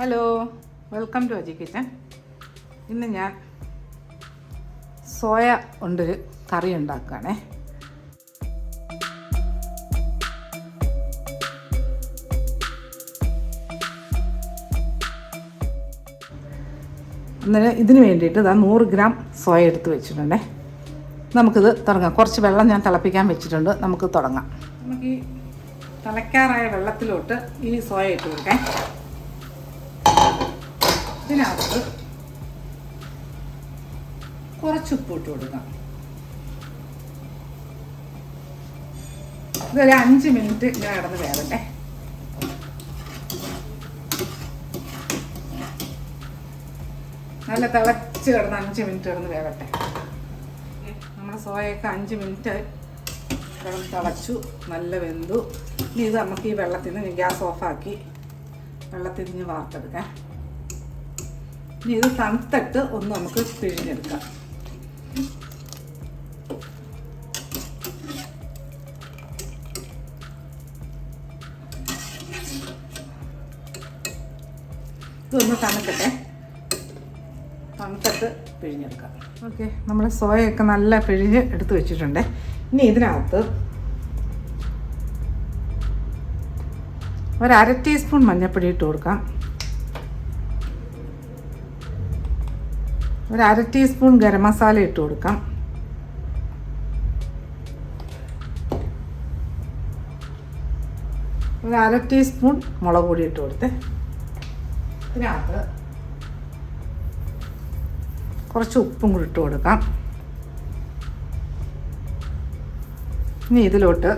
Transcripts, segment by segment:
Hello, welcome to Aji kitchen. ഇന്ന് ഞാൻ soya കൊണ്ടൊരു കറി ഉണ്ടാക്കുകയാണേ. അന്നേരം ഇതിന് വേണ്ടിയിട്ട് 100 ഗ്രാം സോയ എടുത്ത് വെച്ചിട്ടുണ്ടേ. നമുക്കിത് തുടങ്ങാം. കുറച്ച് വെള്ളം ഞാൻ തിളപ്പിക്കാൻ വെച്ചിട്ടുണ്ട്. നമുക്ക് തുടങ്ങാം. നമുക്ക് ഈ തിളയ്ക്കാറായ വെള്ളത്തിലോട്ട് ഈ സോയ ഇട്ട് കൊടുക്കാം. ഇതിനകത്ത് കുറച്ച് ഉപ്പ് ഇട്ട് കൊടുക്കാം. ഇതൊരു 5 മിനിറ്റ് ഇങ്ങനെ കിടന്ന് വേവട്ടെ. നല്ല തിളച്ച് കിടന്ന് 5 മിനിറ്റ് കിടന്ന് വേവട്ടെ. നമ്മുടെ സോയൊക്കെ 5 മിനിറ്റ് കിടന്ന് തിളച്ചു, നല്ല വെന്തു. ഇനി ഇത് നമുക്ക് ഈ വെള്ളത്തിൽ നിന്ന് ഗ്യാസ് ഓഫാക്കി വെള്ളത്തിൽ നിന്ന് വാർത്തെടുക്കാം. ഇനി ഇത് തണുത്തിട്ട് ഒന്ന് നമുക്ക് പിഴിഞ്ഞെടുക്കാം. ഇതൊന്ന് തണുക്കട്ടെ, തണുത്തിട്ട് പിഴിഞ്ഞെടുക്കാം. ഓക്കെ, നമ്മൾ സോയൊക്കെ നല്ല പിഴിഞ്ഞ് എടുത്ത് വെച്ചിട്ടുണ്ട്. ഇനി ഇതിനകത്ത് ഒരു 1/2 ടീസ്പൂൺ മഞ്ഞൾപ്പൊടി ഇട്ട് കൊടുക്കാം. ഒരു 1/2 ടീസ്പൂൺ ഗരം മസാല ഇട്ട് കൊടുക്കാം. ഒരു 1/2 ടീസ്പൂൺ മുളക് പൊടി ഇട്ട് കൊടുത്ത് ഇതിനകത്ത് കുറച്ച് ഉപ്പും കൂടി ഇട്ട് കൊടുക്കാം. ഇനി ഇതിലോട്ട്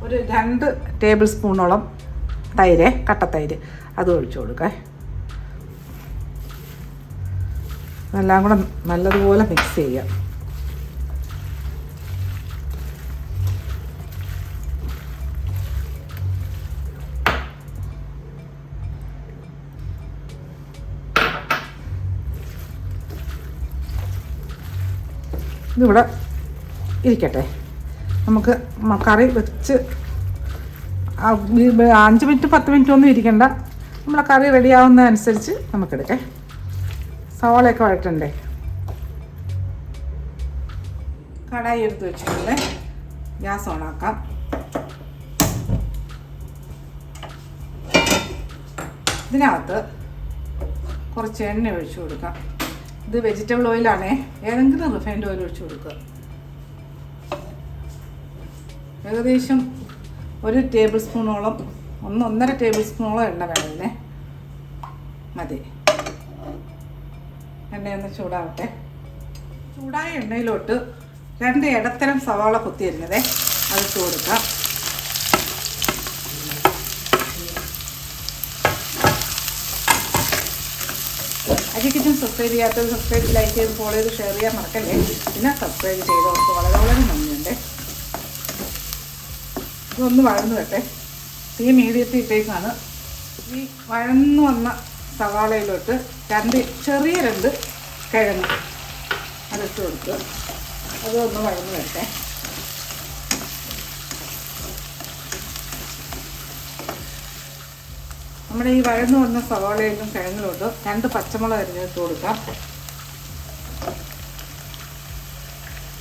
ഒരു 2 ടേബിൾ സ്പൂണോളം തൈര്, കട്ടത്തൈര്, അത് ഒഴിച്ചു കൊടുക്കാം. എല്ലാം കൂടെ നല്ലതുപോലെ മിക്സ് ചെയ്യാം. ഇതിവിടെ ഇരിക്കട്ടെ. നമുക്ക് കറി വെച്ച് 5 മിനിറ്റ് 10 മിനിറ്റ് ഒന്നും ഇരിക്കണ്ട. നമ്മളെ കറി റെഡിയാവുന്നതനുസരിച്ച് നമുക്കെടുക്കാം. സവാളയൊക്കെ വഴറ്റണ്ടേ. കടായി എടുത്ത് വെച്ചിട്ടുണ്ട്. ഗ്യാസ് ഓണാക്കാം. ഇതിനകത്ത് കുറച്ച് എണ്ണ ഒഴിച്ചു കൊടുക്കാം. ഇത് വെജിറ്റബിൾ ഓയിലാണേ, ഏതെങ്കിലും റിഫൈൻഡ് ഓയിൽ ഒഴിച്ചു കൊടുക്കുക. ഏകദേശം 1 ടേബിൾ സ്പൂണോളം, 1.5 ടേബിൾ സ്പൂണോളം എണ്ണ വേണമല്ലേ. മതി. എണ്ണയൊന്ന് ചൂടാവട്ടെ. ചൂടായ എണ്ണയിലോട്ട് 2 ഇടത്തരം സവാള കുത്തിയിരുന്നതേ അതിട്ട് കൊടുക്കാം. അജി കിച്ചൻ സബ്സ്ക്രൈബ് ചെയ്യാത്തത് സബ്സ്ക്രൈബ്, ലൈക്ക് ചെയ്ത് ഫോളോ ചെയ്ത് ഷെയർ ചെയ്യാൻ മറക്കല്ലേ. പിന്നെ സബ്സ്ക്രൈബ് ചെയ്തവർക്ക് വളരെ വളരെ നന്ദിയുണ്ട്. ഇതൊന്ന് വഴന്നു വരട്ടെ. തീ മീഡിയത്തിൽ ഇട്ടേക്കാണ്. ഈ വഴന്നു വന്ന സവാളയിലോട്ട് 2 ചെറിയ കിഴങ്ങ് അതിട്ട് കൊടുത്ത് അതൊന്ന് വഴന്നു വരട്ടെ. നമ്മുടെ ഈ വഴന്നു വന്ന സവാളയിലും കിഴങ്ങിലോട്ട് 2 പച്ചമുളക് അരിഞ്ഞിട്ട് കൊടുക്കാം.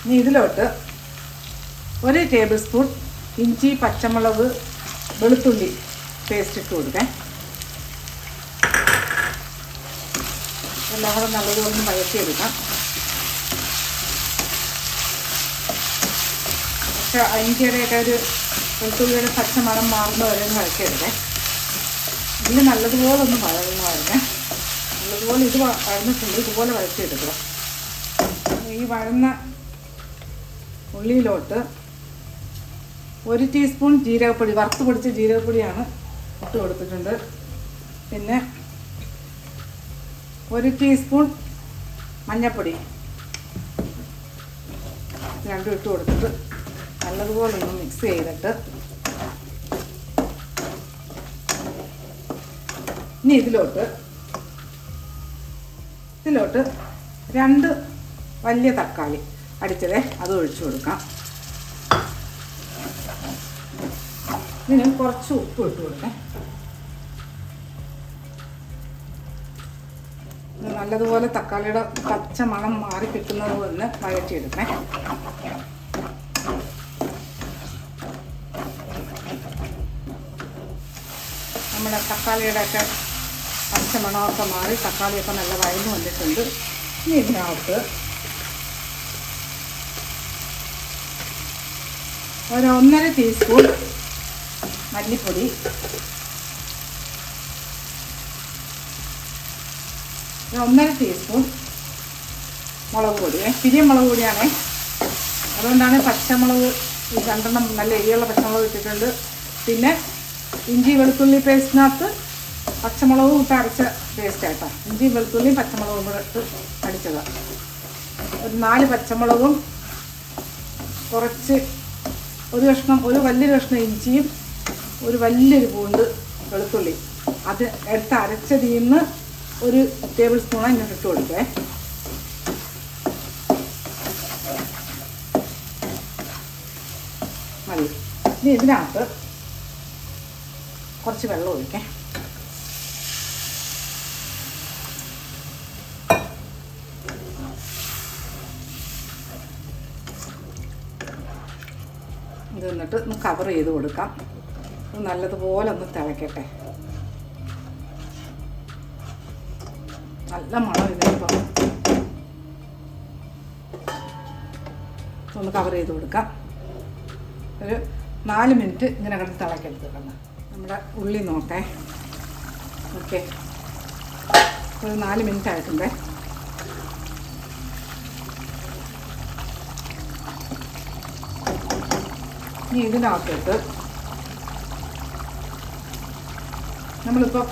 ഇനി ഇതിലോട്ട് 1 ടേബിൾ സ്പൂൺ ഇഞ്ചി, പച്ചമുളക്, വെളുത്തുള്ളി പേസ്റ്റ് ഇട്ട് കൊടുക്കാം. എല്ലാം കൂടെ നല്ലതുപോലെ വഴറ്റിയെടുക്കാം. പക്ഷേ ഇഞ്ചിയുടെയൊക്കെ ഒരു വെളുത്തുള്ളിയുടെ പച്ച മണം മാറുന്ന വരെ ഒന്ന് വഴറ്റിയെടുക്കാം. ഇതിൽ നല്ലതുപോലെ ഒന്ന് വഴങ്ങുമായിരുന്നേ. നല്ലതുപോലെ ഇത് വഴന്നിട്ടുണ്ട്. ഇതുപോലെ വഴറ്റിയെടുക്കുക. ഈ വഴന്ന ഉള്ളിയിലോട്ട് 1 ടീസ്പൂൺ ജീരകപ്പൊടി, വറുത്ത് പൊടിച്ച ജീരകപ്പൊടിയാണ് ഇട്ട് കൊടുത്തിട്ടുണ്ട്. പിന്നെ 1 ടീസ്പൂൺ മഞ്ഞൾപ്പൊടി, രണ്ടും ഇട്ട് കൊടുത്തിട്ട് നല്ലതുപോലെ ഒന്ന് മിക്സ് ചെയ്തിട്ട് ഇനി ഇതിലോട്ട് 2 വലിയ തക്കാളി അടിച്ചതേ അത് ഒഴിച്ചു കൊടുക്കാം. ഇതിന് കുറച്ച് ഉപ്പ് ഇട്ട് കൊടുക്കാം. നല്ലതുപോലെ തക്കാളിയുടെ പച്ച മണം മാറി കിട്ടുന്നത് ഒന്ന് വഴറ്റിയെടുക്കണേ. നമ്മുടെ തക്കാളിയുടെ ഒക്കെ പച്ച മണമൊക്കെ മാറി തക്കാളിയൊക്കെ നല്ല വഴന്നു വന്നിട്ടുണ്ട്. ഇനി ഇതിനകത്ത് ഒരു 1.5 ടീസ്പൂൺ മല്ലിപ്പൊടി, 1.5 ടീസ്പൂൺ മുളക് പൊടി. പിരിയ മുളക് പൊടിയാണേ, അതുകൊണ്ടാണ് പച്ചമുളക് 2 നല്ല എരിയുള്ള പച്ചമുളക് ഇട്ടിട്ടുണ്ട്. പിന്നെ ഇഞ്ചി വെളുത്തുള്ളി പേസ്റ്റിനകത്ത് പച്ചമുളകും ഇട്ട് അരച്ച പേസ്റ്റായിട്ടോ. ഇഞ്ചി വെളുത്തുള്ളിയും പച്ചമുളകും കൂടെ ഇട്ട് അടിച്ചതാണ്. ഒരു 4 പച്ചമുളകും കുറച്ച് ഒരു വലിയൊരു കഷ്ണം ഇഞ്ചിയും ഒരു വലിയൊരു പൂണ്ട് വെളുത്തുള്ളി അത് എടുത്ത് അരച്ചതിൽ നിന്ന് ഒരു ടേബിൾ സ്പൂണാണ് ഇങ്ങോട്ട് ഇട്ട് കൊടുക്കേ. മതി. ഇനി ഇതിനകത്ത് കുറച്ച് വെള്ളം ഒഴിക്കേ. ഇത് എന്നിട്ട് ഒന്ന് കവർ ചെയ്ത് കൊടുക്കാം. നല്ലതുപോലെ ഒന്ന് തിളയ്ക്കട്ടെ. നല്ല മണം ഇതിനിപ്പം. ഒന്ന് കവർ ചെയ്ത് കൊടുക്കാം. ഒരു 4 മിനിറ്റ് ഇങ്ങനെ കിടന്ന് തിളക്കെടുത്തിട്ടുണ്ട്. നമ്മുടെ ഉള്ളി നോക്കേ. ഓക്കെ, ഒരു 4 മിനിറ്റ് ആയിട്ടുണ്ടേ. ഇനി ഇതിനകത്തോട്ട് നമ്മളിപ്പോൾ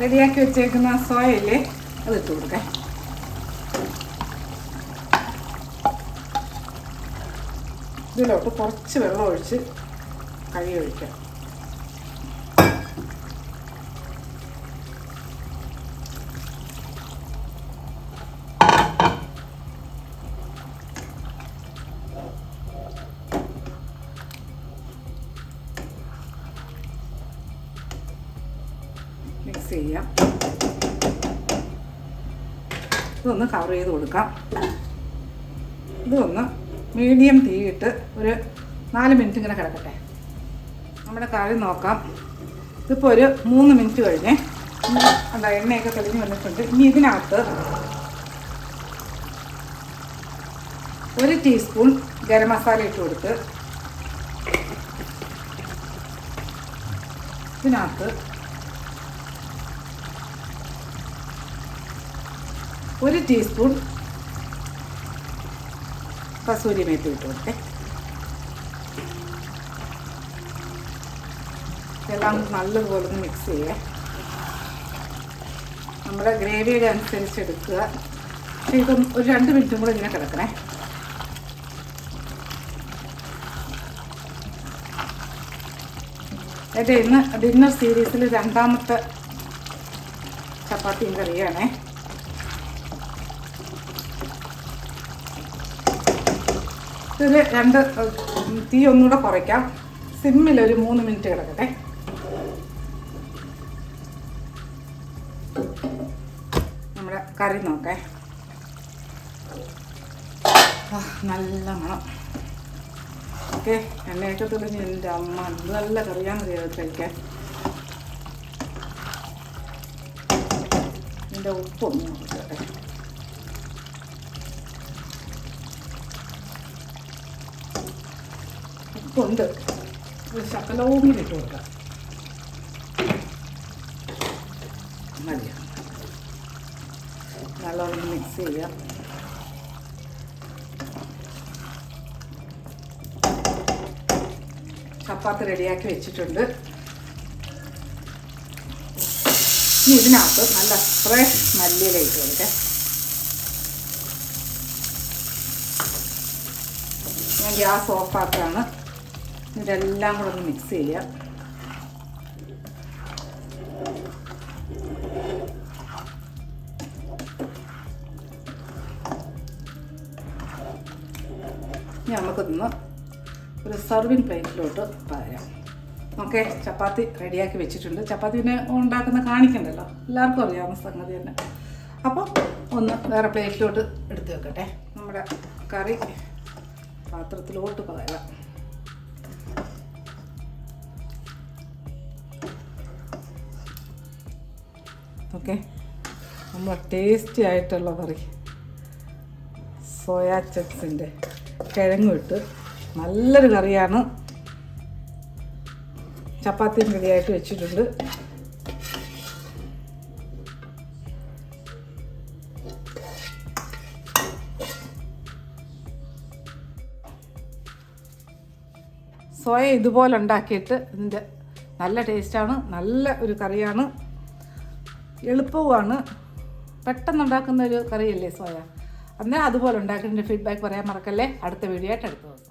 റെഡിയാക്കി വെച്ചേക്കുന്ന സോയയില്ലേ അത് ഇട്ട് കൊടുക്കാം. ഇതിലോട്ട് കുറച്ച് വെള്ളം ഒഴിച്ച് കഴുകി ഒഴിക്കാം. മിക്സ് ചെയ്യാം. ഇതൊന്ന് കവർ ചെയ്ത് കൊടുക്കാം. ഇതൊന്ന് മീഡിയം തീയിട്ട് ഒരു 4 മിനിറ്റ് ഇങ്ങനെ കിടക്കട്ടെ. നമ്മുടെ കറി നോക്കാം. ഇതിപ്പോൾ ഒരു 3 മിനിറ്റ് കഴിഞ്ഞ് എന്താ എണ്ണയൊക്കെ തെളിഞ്ഞ് വന്നിട്ടുണ്ട്. ഇനി ഇതിനകത്ത് 1 ടീസ്പൂൺ ഗരം മസാല ഇട്ട് കൊടുത്ത് ഇതിനകത്ത് 1 ടീസ്പൂൺ കസൂരി മേത്തി ഇട്ട് കൊടുത്തേ. ഇതെല്ലാം നല്ലതുപോലെ ഒന്ന് മിക്സ് ചെയ്യുക. നമ്മുടെ ഗ്രേവിയുടെ അനുസരിച്ച് എടുക്കുക. പക്ഷേ ഇതും ഒരു 2 മിനിറ്റും കൂടെ ഇങ്ങനെ കിടക്കണേ. എൻ്റെ ഇന്ന് ഡിന്നർ സീരീസിൽ 2ാമത്തെ ചപ്പാത്തിയും കറിയാണേ. ഇത് തീ ഒന്നുകൂടെ കുറയ്ക്കാം. സിമ്മിലൊരു 3 മിനിറ്റ് കിടക്കട്ടെ. നമ്മുടെ കറി നോക്കേ. നല്ല മണം. ഓക്കെ, എണ്ണയൊക്കെ തെളിഞ്ഞ് എൻ്റെ അമ്മ നല്ല കറിയാണെന്നറിയാം കഴിക്കാൻ. ഇതിൻ്റെ ഉപ്പൊന്നും നോക്കട്ടെ. ഉപ്പുണ്ട്, ഒരു ശകലവും ഇട്ട് കൊടുക്കാം. മതിയാണ്. നല്ലോണം മിക്സ് ചെയ്യാം. ചപ്പാത്തി റെഡിയാക്കി വെച്ചിട്ടുണ്ട്. ഇനി ഇതിനകത്ത് നല്ല ഫ്രഷ് മല്ലിയില ഇട്ട് കൊടുക്കാം. ഞാൻ ഗ്യാസ് ഓഫാക്കുകയാണ്. ഇതെല്ലാം കൂടെ ഒന്ന് മിക്സ് ചെയ്യാം. ഇനി നമുക്കിന്ന് ഒരു സർവിങ് പ്ലേറ്റിലോട്ട് പകരാം. ഓക്കെ, ചപ്പാത്തി റെഡിയാക്കി വെച്ചിട്ടുണ്ട്. ചപ്പാത്തി പിന്നെ ഉണ്ടാക്കുന്ന കാണിക്കണ്ടല്ലോ, എല്ലാവർക്കും അറിയാവുന്ന സംഗതി തന്നെ. അപ്പോൾ ഒന്ന് വേറെ പ്ലേറ്റിലോട്ട് എടുത്ത് വെക്കട്ടെ. നമ്മുടെ കറി പാത്രത്തിലോട്ട് പകരാം. ഓക്കെ, നമ്മൾ ടേസ്റ്റി ആയിട്ടുള്ള കറി സോയാ ചങ്ക്സിൻ്റെ കിഴങ്ങും ഇട്ട് നല്ലൊരു കറിയാണ്. ചപ്പാത്തിയും റെഡിയായിട്ട് വെച്ചിട്ടുണ്ട്. സോയ ഇതുപോലെ ഉണ്ടാക്കിയിട്ട് ഇതിൻ്റെ നല്ല ടേസ്റ്റാണ്, നല്ല ഒരു കറിയാണ്, എളുപ്പവുമാണ്, പെട്ടെന്നുണ്ടാക്കുന്ന ഒരു കറിയല്ലേ സോയ. എന്നാൽ അതുപോലെ ഉണ്ടാക്കിയതിൻ്റെ ഫീഡ്ബാക്ക് പറയാൻ മറക്കല്ലേ. അടുത്ത വീഡിയോ ആയിട്ട് അടുത്ത ദിവസം.